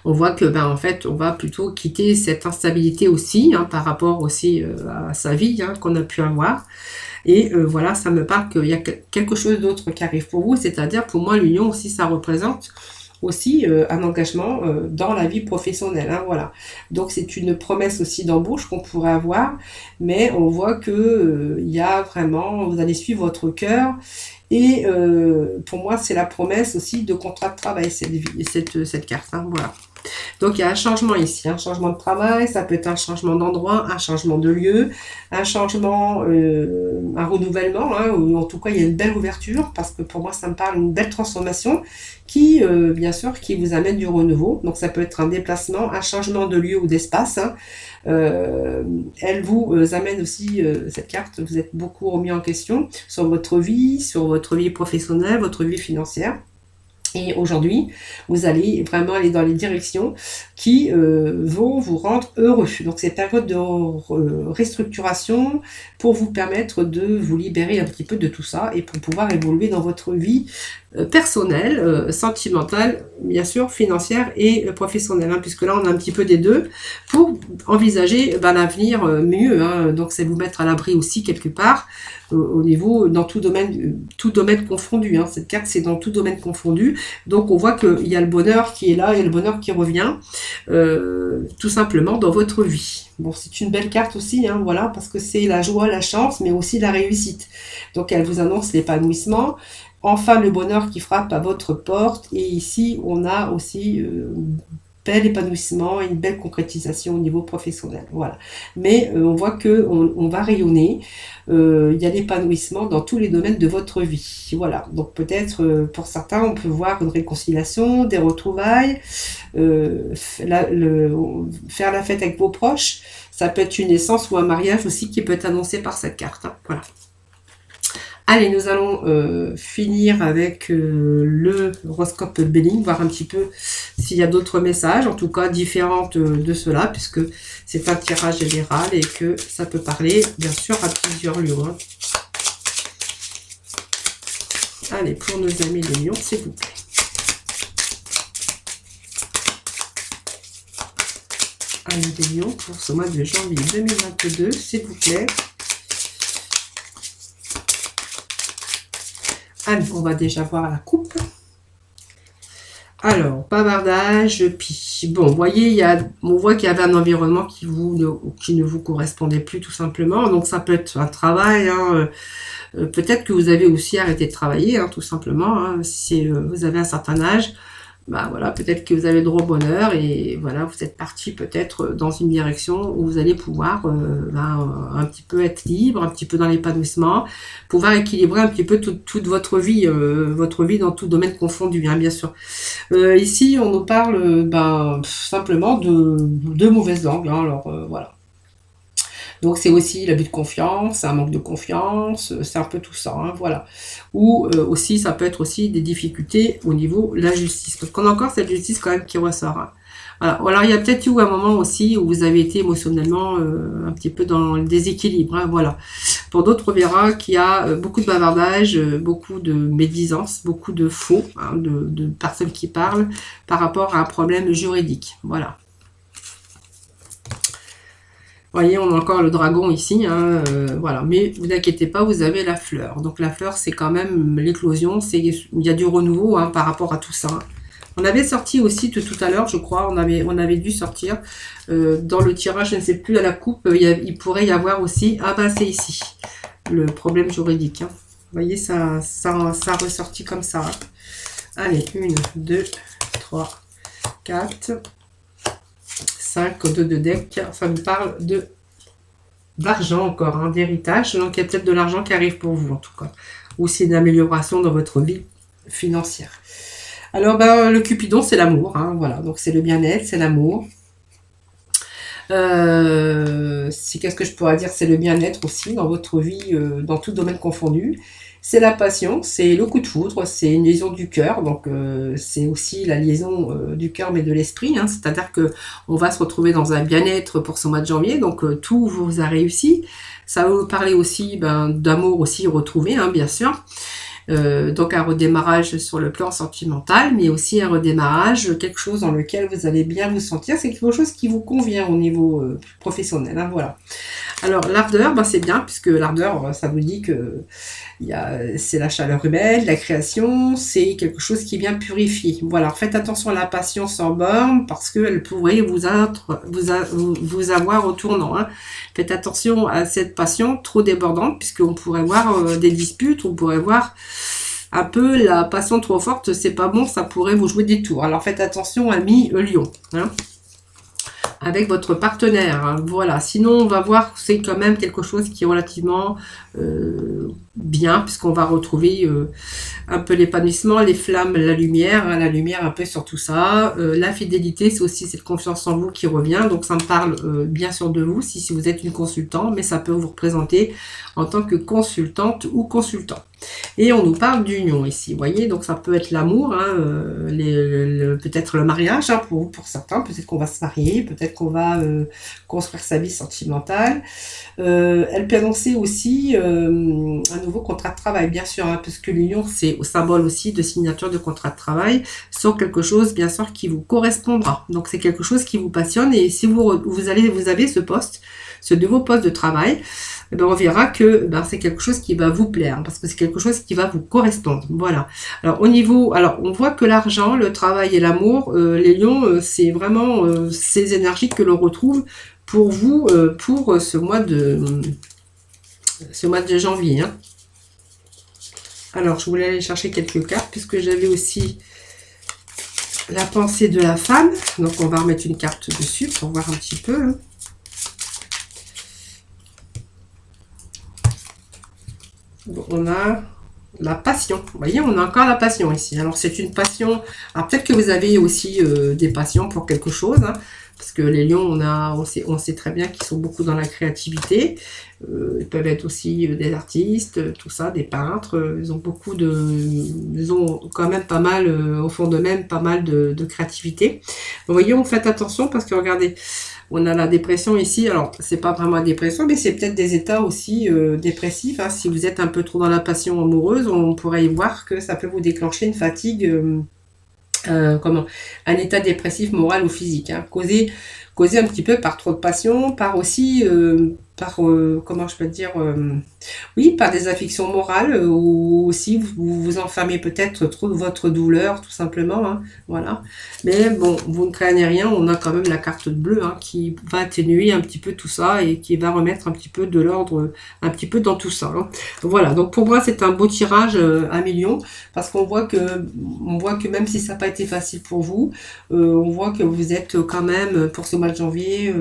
On voit que, en fait, on va plutôt quitter cette instabilité aussi, hein, par rapport aussi à sa vie hein, qu'on a pu avoir. Et voilà, ça me parle qu'il y a quelque chose d'autre qui arrive pour vous, c'est-à-dire pour moi l'union aussi ça représente aussi un engagement dans la vie professionnelle, hein, voilà. Donc c'est une promesse aussi d'embauche qu'on pourrait avoir, mais on voit que il y a vraiment, vous allez suivre votre cœur et pour moi c'est la promesse aussi de contrat de travail cette carte, hein, voilà. Donc, il y a un changement ici, un changement de travail, ça peut être un changement d'endroit, un changement de lieu, un changement, un renouvellement, hein, ou en tout cas, il y a une belle ouverture, parce que pour moi, ça me parle d'une belle transformation qui, bien sûr, qui vous amène du renouveau. Donc, ça peut être un déplacement, un changement de lieu ou d'espace. Hein. Elle vous amène aussi, cette carte, vous êtes beaucoup remis en question sur votre vie professionnelle, votre vie financière. Et aujourd'hui, vous allez vraiment aller dans les directions qui vont vous rendre heureux. Donc, c'est une période de restructuration pour vous permettre de vous libérer un petit peu de tout ça et pour pouvoir évoluer dans votre vie personnelle, sentimentale, bien sûr, financière et professionnelle. Hein, puisque là, on a un petit peu des deux pour envisager l'avenir mieux. Hein, donc, c'est vous mettre à l'abri aussi quelque part au niveau, dans tout domaine confondu. Hein. Cette carte, c'est dans tout domaine confondu. Donc, on voit qu'il y a le bonheur qui est là et le bonheur qui revient, tout simplement, dans votre vie. Bon, c'est une belle carte aussi, hein, voilà, parce que c'est la joie, la chance, mais aussi la réussite. Donc, elle vous annonce l'épanouissement. Enfin, le bonheur qui frappe à votre porte. Et ici, on a aussi bel épanouissement et une belle concrétisation au niveau professionnel. Voilà. Mais on voit que on va rayonner. Il y a l'épanouissement dans tous les domaines de votre vie. Voilà. Donc peut-être pour certains, on peut voir une réconciliation, des retrouvailles, faire la fête avec vos proches. Ça peut être une naissance ou un mariage aussi qui peut être annoncé par cette carte. Hein. Voilà. Allez, nous allons finir avec le horoscope Béligne, voir un petit peu s'il y a d'autres messages, en tout cas différentes de cela, puisque c'est un tirage général et que ça peut parler, bien sûr, à plusieurs lions. Hein. Allez, pour nos amis les lions, s'il vous plaît. Allez, les lions, pour ce mois de janvier 2022, s'il vous plaît. Allez, on va déjà voir la coupe. Alors, bavardage, puis bon, vous voyez, on voit qu'il y avait un environnement qui ne vous correspondait plus tout simplement. Donc, ça peut être un travail. Hein, peut-être que vous avez aussi arrêté de travailler, hein, tout simplement. Hein, si vous avez un certain âge, voilà, peut-être que vous avez droit au bonheur et voilà, vous êtes parti peut-être dans une direction où vous allez pouvoir un petit peu être libre, un petit peu dans l'épanouissement, pouvoir équilibrer un petit peu toute votre vie dans tout domaine confondu, hein, bien sûr. Ici, on nous parle simplement de mauvaise langue, hein, alors voilà. Donc c'est aussi l'abus de confiance, un manque de confiance, c'est un peu tout ça, hein, voilà. Ou aussi, ça peut être aussi des difficultés au niveau de la justice. Parce qu'on a encore cette justice quand même qui ressort. Hein. Voilà. Alors il y a peut-être eu un moment aussi où vous avez été émotionnellement un petit peu dans le déséquilibre, hein, voilà. Pour d'autres, on verra qu'il y a beaucoup de bavardage, beaucoup de médisance, beaucoup de faux, hein, de personnes qui parlent par rapport à un problème juridique, voilà. voyez, on a encore le dragon ici, hein, voilà. Mais vous inquiétez pas, vous avez la fleur. Donc la fleur, c'est quand même l'éclosion, il y a du renouveau hein, par rapport à tout ça. On avait sorti aussi tout à l'heure, je crois, on avait dû sortir dans le tirage, je ne sais plus, à la coupe, il pourrait y avoir aussi, ah ben c'est ici, le problème juridique. Hein. Vous voyez, ça ressortit comme ça. Hein. Allez, 1, 2, 3, 4, 5, 2 de deck. Ça me parle d'argent encore, hein, d'héritage. Donc, il y a peut-être de l'argent qui arrive pour vous, en tout cas. Ou c'est une amélioration dans votre vie financière. Alors, ben, le Cupidon, c'est l'amour. Hein, voilà, donc c'est le bien-être, c'est l'amour. Qu'est-ce que je pourrais dire? C'est le bien-être aussi dans votre vie, dans tout domaine confondu. C'est la passion, c'est le coup de foudre, c'est une liaison du cœur, donc c'est aussi la liaison du cœur mais de l'esprit, hein, c'est-à-dire que on va se retrouver dans un bien-être pour ce mois de janvier, donc tout vous a réussi. Ça va vous parler aussi d'amour aussi retrouvé, hein, bien sûr. Donc un redémarrage sur le plan sentimental, mais aussi un redémarrage, quelque chose dans lequel vous allez bien vous sentir, c'est quelque chose qui vous convient au niveau professionnel, hein, voilà. Alors l'ardeur, ben, c'est bien, puisque l'ardeur, ça vous dit que c'est la chaleur humaine, la création, c'est quelque chose qui vient purifier. Voilà, faites attention à la passion sans borne, parce qu'elle pourrait vous avoir au tournant. Hein. Faites attention à cette passion trop débordante, puisqu'on pourrait voir des disputes, on pourrait voir un peu la passion trop forte, c'est pas bon, ça pourrait vous jouer des tours. Alors faites attention, ami lion. Hein. Avec votre partenaire, hein, voilà. Sinon, on va voir que c'est quand même quelque chose qui est relativement bien, puisqu'on va retrouver un peu l'épanouissement, les flammes, la lumière un peu sur tout ça. La fidélité, c'est aussi cette confiance en vous qui revient, donc ça me parle bien sûr de vous, si vous êtes une consultante, mais ça peut vous représenter en tant que consultante ou consultant. Et on nous parle d'union ici, vous voyez, donc ça peut être l'amour, hein, peut-être le mariage, hein, pour certains, peut-être qu'on va se marier, peut-être qu'on va construire sa vie sentimentale. Elle peut annoncer aussi un nouveau contrat de travail, bien sûr, hein, parce que l'union, c'est au symbole aussi de signature de contrat de travail, sur quelque chose, bien sûr, qui vous correspondra. Donc c'est quelque chose qui vous passionne, et si vous avez ce poste, ce nouveau poste de travail, eh ben, on verra que c'est quelque chose qui va vous plaire, parce que c'est quelque chose qui va vous correspondre. Voilà. Alors on voit que l'argent, le travail et l'amour, les lions, c'est vraiment ces énergies que l'on retrouve pour vous, pour ce mois de janvier. Hein. Alors, je voulais aller chercher quelques cartes, puisque j'avais aussi la pensée de la femme. Donc, on va remettre une carte dessus pour voir un petit peu. Hein. Bon, on a la passion. Vous voyez, on a encore la passion ici. Alors, c'est une passion. Alors, peut-être que vous avez aussi des passions pour quelque chose. Hein, parce que les lions, on sait très bien qu'ils sont beaucoup dans la créativité. Ils peuvent être aussi des artistes, tout ça, des peintres. Ils ont quand même pas mal, au fond d'eux-mêmes, pas mal de créativité. Vous voyez, on fait attention parce que regardez, on a la dépression ici. Alors, c'est pas vraiment la dépression, mais c'est peut-être des états aussi dépressifs. Hein. Si vous êtes un peu trop dans la passion amoureuse, on pourrait y voir que ça peut vous déclencher une fatigue, un état dépressif moral ou physique. Hein. Causé un petit peu par trop de passion, par aussi, comment je peux dire, oui, par des affections morales, ou aussi vous vous enfermez peut-être trop de votre douleur, tout simplement, hein, voilà. Mais bon, vous ne craignez rien, on a quand même la carte bleue, hein, qui va atténuer un petit peu tout ça, et qui va remettre un petit peu de l'ordre, un petit peu dans tout ça. Hein. Voilà, donc pour moi, c'est un beau tirage à million, parce qu'on voit que même si ça n'a pas été facile pour vous, on voit que vous êtes quand même, pour ce mois de janvier,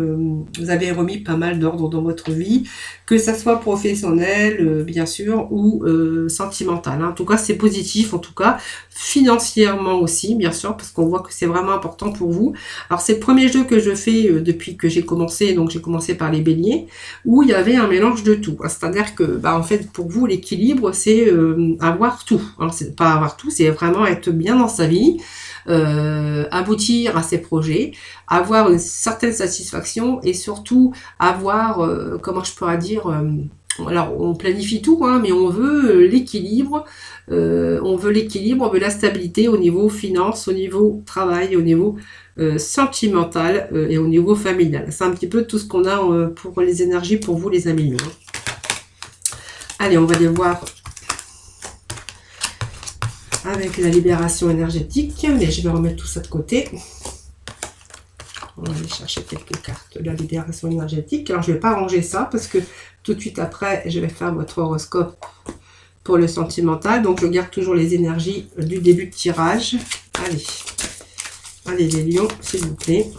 vous avez remis pas mal d'ordre dans votre vie, que ça soit professionnel, bien sûr, ou sentimental. Hein. En tout cas, c'est positif, en tout cas, financièrement aussi, bien sûr, parce qu'on voit que c'est vraiment important pour vous. Alors, c'est le premier jeu que je fais depuis que j'ai commencé, donc j'ai commencé par les béliers, où il y avait un mélange de tout. Hein. C'est-à-dire que, en fait, pour vous, l'équilibre, c'est avoir tout. Hein. C'est pas avoir tout, c'est vraiment être bien dans sa vie, aboutir à ses projets, avoir une certaine satisfaction, et surtout avoir, comment je pourrais dire, alors on planifie tout, hein, mais on veut l'équilibre, on veut la stabilité au niveau finance, au niveau travail, au niveau sentimental et au niveau familial. C'est un petit peu tout ce qu'on a pour les énergies pour vous les amis. Allez, on va les voir avec la libération énergétique. Mais je vais remettre tout ça de côté. On va aller chercher quelques cartes de la libération énergétique. Alors, je ne vais pas ranger ça parce que tout de suite après, je vais faire votre horoscope pour le sentimental. Donc, je garde toujours les énergies du début de tirage. Allez. Allez, les lions, s'il vous plaît.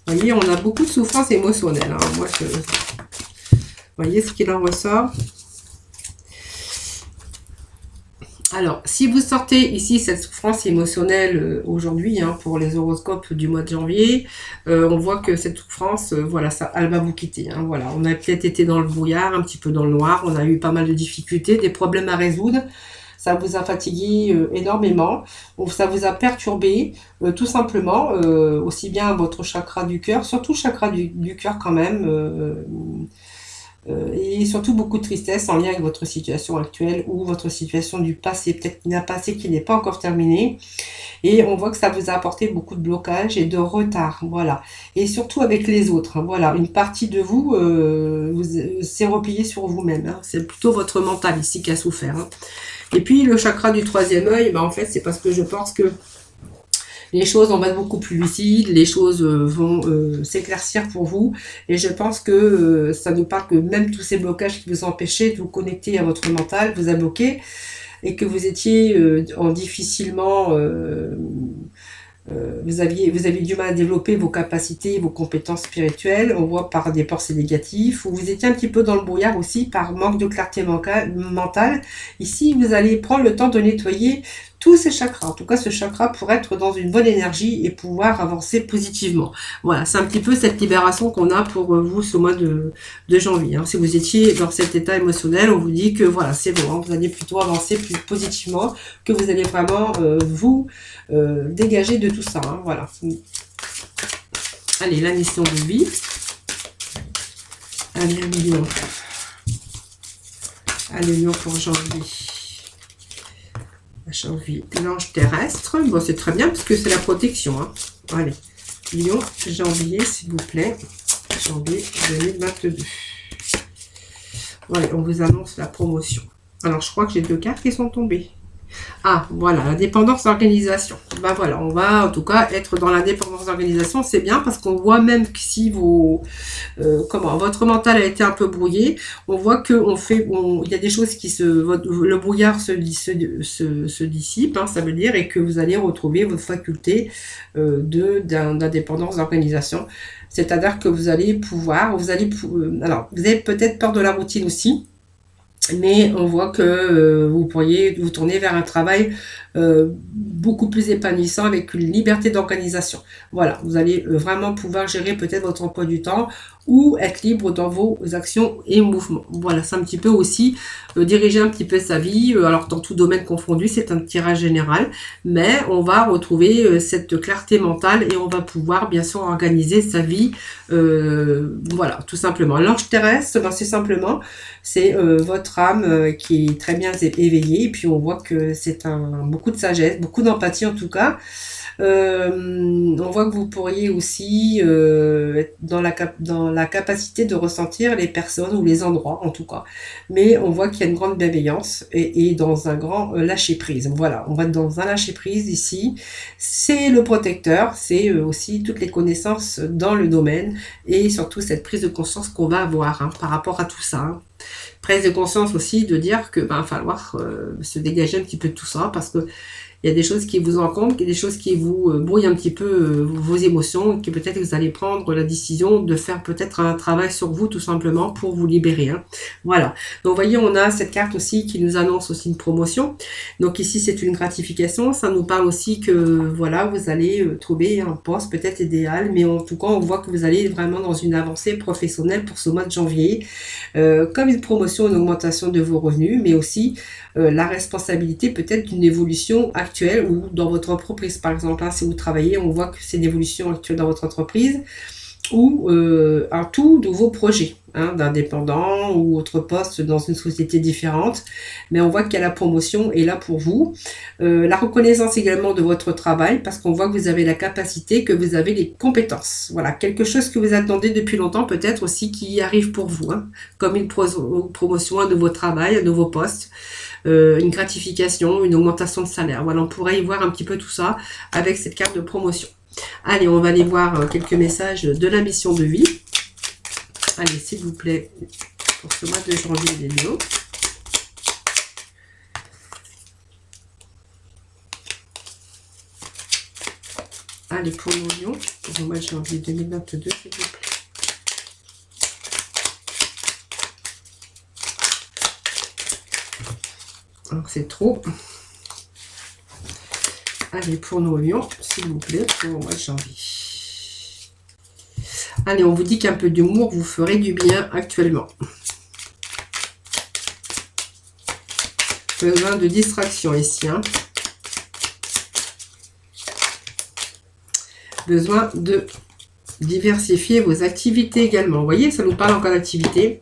Vous voyez, on a beaucoup de souffrance émotionnelle. Hein. Moi, vous voyez ce qu'il en ressort. Alors, si vous sortez ici cette souffrance émotionnelle aujourd'hui, hein, pour les horoscopes du mois de janvier, on voit que cette souffrance, voilà, ça, elle va vous quitter. Hein, voilà, on a peut-être été dans le brouillard, un petit peu dans le noir, on a eu pas mal de difficultés, des problèmes à résoudre. Ça vous a fatigué énormément, ça vous a perturbé, tout simplement, aussi bien votre chakra du cœur, surtout le chakra du cœur quand même, et surtout beaucoup de tristesse en lien avec votre situation actuelle ou votre situation du passé, peut-être qu'il y a un passé qui n'est pas encore terminé. Et on voit que ça vous a apporté beaucoup de blocages et de retard, voilà. Et surtout avec les autres, hein, voilà. Une partie de vous, s'est repliée sur vous-même. Hein. C'est plutôt votre mental ici qui a souffert. Hein. Et puis le chakra du troisième œil, en fait, c'est parce que je pense que les choses vont être beaucoup plus lucides, les choses vont s'éclaircir pour vous. Et je pense que ça nous parle que même tous ces blocages qui vous empêchaient de vous connecter à votre mental vous a bloqué et que vous étiez difficilement... vous aviez du mal à développer vos capacités, vos compétences spirituelles, on voit par des pensées négatives, ou vous étiez un petit peu dans le brouillard aussi par manque de clarté mentale. Ici, vous allez prendre le temps de nettoyer tous ces chakras. En tout cas, ce chakra pour être dans une bonne énergie et pouvoir avancer positivement. Voilà, c'est un petit peu cette libération qu'on a pour vous ce mois de janvier. Hein. Si vous étiez dans cet état émotionnel, on vous dit que voilà, c'est bon, hein, vous allez plutôt avancer plus positivement, que vous allez vraiment vous dégager de tout ça. Hein, voilà. Allez, la mission de vie. Allez, un million. Allez, million pour janvier. Janvier, l'ange terrestre. Bon, c'est très bien parce que c'est la protection. Hein. Allez, Lion, janvier, s'il vous plaît. Janvier 2022. Voilà, on vous annonce la promotion. Alors, je crois que j'ai 2 cartes qui sont tombées. Ah, voilà, la dépendance d'organisation. Ben voilà, on va en tout cas être dans la dépendance d'organisation. C'est bien parce qu'on voit même que si votre mental a été un peu brouillé, on voit que il y a des choses qui le brouillard se dissipe, hein, ça veut dire, et que vous allez retrouver votre faculté d'indépendance d'organisation. C'est-à-dire que vous allez alors, vous avez peut-être peur de la routine aussi. Mais on voit que vous pourriez vous tourner vers un travail beaucoup plus épanouissant avec une liberté d'organisation. Voilà, vous allez vraiment pouvoir gérer peut-être votre emploi du temps ou être libre dans vos actions et mouvements. Voilà, c'est un petit peu aussi diriger un petit peu sa vie. Alors, dans tout domaine confondu, c'est un tirage général, mais on va retrouver cette clarté mentale et on va pouvoir bien sûr organiser sa vie. Voilà, tout simplement. L'ange terrestre, c'est simplement, c'est votre âme qui est très bien éveillée, et puis on voit que c'est beaucoup de sagesse, beaucoup d'empathie en tout cas. On voit que vous pourriez aussi être dans la capacité de ressentir les personnes ou les endroits en tout cas, mais on voit qu'il y a une grande bienveillance et dans un grand lâcher prise. Voilà, on va être dans un lâcher prise ici. C'est le protecteur, c'est aussi toutes les connaissances dans le domaine et surtout cette prise de conscience qu'on va avoir, hein, par rapport à tout ça. Hein. Prise de conscience aussi de dire que va falloir se dégager un petit peu de tout ça parce que il y a des choses qui vous encombrent, il y a des choses qui vous brouillent un petit peu vos émotions, et que peut-être vous allez prendre la décision de faire peut-être un travail sur vous tout simplement pour vous libérer. Hein. Voilà. Donc vous voyez, on a cette carte aussi qui nous annonce aussi une promotion. Donc ici, c'est une gratification. Ça nous parle aussi que voilà, vous allez trouver un poste peut-être idéal, mais en tout cas, on voit que vous allez vraiment dans une avancée professionnelle pour ce mois de janvier, comme une promotion, une augmentation de vos revenus, mais aussi la responsabilité peut-être d'une évolution actuelle ou dans votre entreprise par exemple. Hein, si vous travaillez, on voit que c'est une évolution actuelle dans votre entreprise. ou un tout nouveau projet, hein, d'indépendant ou autre poste dans une société différente. Mais on voit que la promotion est là pour vous. La reconnaissance également de votre travail, parce qu'on voit que vous avez la capacité, que vous avez les compétences. Voilà, quelque chose que vous attendez depuis longtemps peut-être aussi qui arrive pour vous, hein, comme une promotion, un nouveau travail, un nouveau poste. Une gratification, une augmentation de salaire. Voilà, on pourrait y voir un petit peu tout ça avec cette carte de promotion. Allez, on va aller voir quelques messages de la mission de vie. Allez, s'il vous plaît, pour ce mois de janvier, les Lions. Allez, pour nos Lions, pour le mois de janvier 2022, s'il vous plaît. Donc, c'est trop. Allez, pour nos lions, s'il vous plaît, pour le mois de janvier. Allez, on vous dit qu'un peu d'humour vous ferait du bien actuellement. Besoin de distraction ici. Hein. Besoin de diversifier vos activités également. Vous voyez, ça nous parle encore d'activité.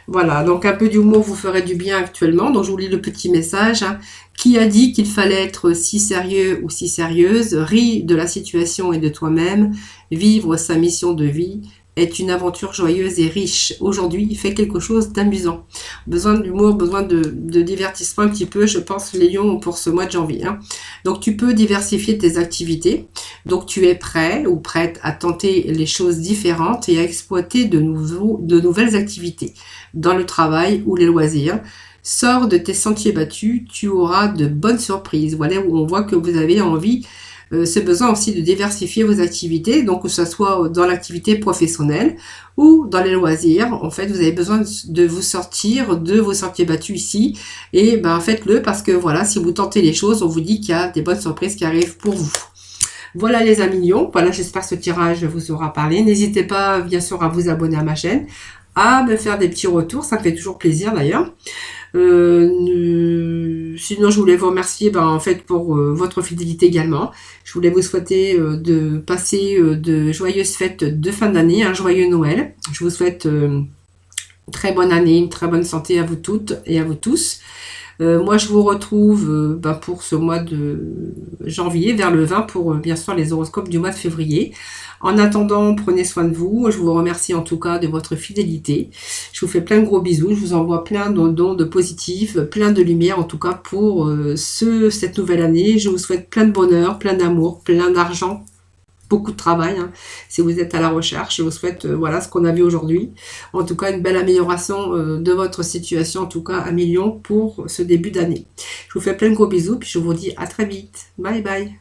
Voilà, donc un peu d'humour vous ferait du bien actuellement. Donc je vous lis le petit message. Hein. Qui a dit qu'il fallait être si sérieux ou si sérieuse? Ris de la situation et de toi-même. Vivre sa mission de vie est une aventure joyeuse et riche. Aujourd'hui, fais quelque chose d'amusant. Besoin d'humour, besoin de divertissement un petit peu, je pense, les lions, pour ce mois de janvier. Hein. Donc tu peux diversifier tes activités. Donc tu es prêt ou prête à tenter les choses différentes et à exploiter de nouvelles activités dans le travail ou les loisirs. Sors de tes sentiers battus, tu auras de bonnes surprises. Voilà où on voit que vous avez envie, ce besoin aussi de diversifier vos activités, donc que ce soit dans l'activité professionnelle ou dans les loisirs. En fait, vous avez besoin de vous sortir de vos sentiers battus ici, et ben faites-le, parce que voilà, si vous tentez les choses, on vous dit qu'il y a des bonnes surprises qui arrivent pour vous. Voilà les amis lions, voilà, j'espère que ce tirage vous aura parlé. N'hésitez pas bien sûr à vous abonner à ma chaîne, à me faire des petits retours, ça me fait toujours plaisir d'ailleurs. Sinon, je voulais vous remercier en fait pour votre fidélité également. Je voulais vous souhaiter de passer de joyeuses fêtes de fin d'année, un joyeux Noël. Je vous souhaite une très bonne année, une très bonne santé à vous toutes et à vous tous. Moi, je vous retrouve pour ce mois de janvier, vers le 20, pour bien sûr les horoscopes du mois de février. En attendant, prenez soin de vous. Je vous remercie en tout cas de votre fidélité. Je vous fais plein de gros bisous. Je vous envoie plein d'ondes positives, plein de lumière en tout cas pour cette nouvelle année. Je vous souhaite plein de bonheur, plein d'amour, plein d'argent, beaucoup de travail. Hein. Si vous êtes à la recherche, je vous souhaite voilà ce qu'on a vu aujourd'hui. En tout cas, une belle amélioration de votre situation, en tout cas à millions pour ce début d'année. Je vous fais plein de gros bisous, puis je vous dis à très vite. Bye bye.